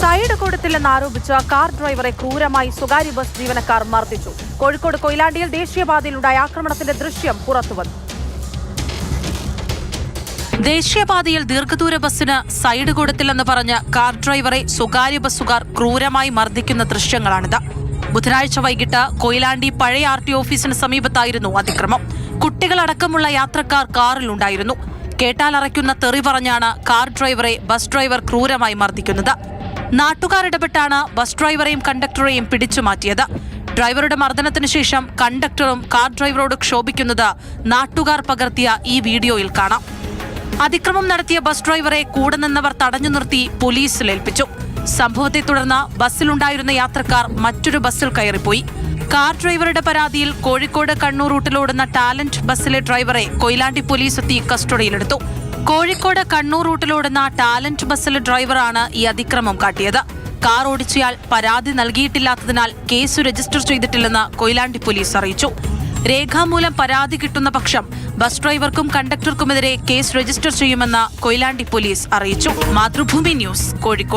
Side കൊടുത്തില്ലെന്നാരോപിച്ച് car ഡ്രൈവറെ ക്രൂരമായി സ്വകാര്യ ബസ് ജീവനക്കാർ മർദ്ദിച്ചു. കോഴിക്കോട് കൊയിലാണ്ടിയിൽ ദേശീയപാതയിലുണ്ടായ ആക്രമണത്തിന്റെ ദൃശ്യം പുറത്തുവന്നു. ദേശീയപാതയിൽ ദീർഘദൂര ബസ്സിന് സൈഡ് കൊടുത്തില്ലെന്ന് പറഞ്ഞ് കാർ ഡ്രൈവറെ സ്വകാര്യ ബസ്സുകാർ ക്രൂരമായി മർദ്ദിക്കുന്ന ദൃശ്യങ്ങളാണിത്. ബുധനാഴ്ച വൈകിട്ട് കൊയിലാണ്ടി പഴയ RT ഓഫീസിന് സമീപത്തായിരുന്നു അതിക്രമം. കുട്ടികളടക്കമുള്ള യാത്രക്കാർ കാറിലുണ്ടായിരുന്നു. കേട്ടാലറയ്ക്കുന്ന തെറി പറഞ്ഞാണ് കാർ ഡ്രൈവറെ ബസ് ഡ്രൈവർ ക്രൂരമായി മർദ്ദിക്കുന്നത്. നാട്ടുകാർ ഇടപെട്ടാണ് ബസ് ഡ്രൈവറെയും കണ്ടക്ടറെയും പിടിച്ചുമാറ്റിയത്. ഡ്രൈവറുടെ മർദ്ദനത്തിന് ശേഷം കണ്ടക്ടറും കാർ ഡ്രൈവറോട് ക്ഷോഭിക്കുന്നത് നാട്ടുകാർ പകർത്തിയ ഈ വീഡിയോയിൽ കാണാം. അതിക്രമം നടത്തിയ ബസ് ഡ്രൈവറെ കൂടെ നിന്നവർ തടഞ്ഞു നിർത്തി പോലീസിലേൽപ്പിച്ചു. സംഭവത്തെ തുടർന്ന് ബസ്സിലുണ്ടായിരുന്ന യാത്രക്കാർ മറ്റൊരു ബസ്സിൽ കയറിപ്പോയി. കാർ ഡ്രൈവറുടെ പരാതിയിൽ കോഴിക്കോട് കണ്ണൂർ റൂട്ടിലോടുന്ന ടാലന്റ് ബസ്സിലെ ഡ്രൈവറെ കൊയിലാണ്ടി പോലീസ് എത്തി കസ്റ്റഡിയിലെടുത്തു. കോഴിക്കോട് കണ്ണൂർ റൂട്ടിലോടുന്ന ടാലന്റ് ബസ്സിലെ ഡ്രൈവറാണ് ഈ അതിക്രമം കാട്ടിയത്. കാർ ഓടിച്ചയാൾ പരാതി നൽകിയിട്ടില്ലാത്തതിനാൽ കേസ് രജിസ്റ്റർ ചെയ്തിട്ടില്ലെന്ന് കൊയിലാണ്ടി പോലീസ് അറിയിച്ചു. രേഖാമൂലം പരാതി കിട്ടുന്ന പക്ഷം ബസ് ഡ്രൈവർക്കും കണ്ടക്ടർക്കുമെതിരെ കേസ് രജിസ്റ്റർ ചെയ്യുമെന്ന് കൊയിലാണ്ടി പോലീസ് അറിയിച്ചു. മാതൃഭൂമി ന്യൂസ്, കോഴിക്കോട്.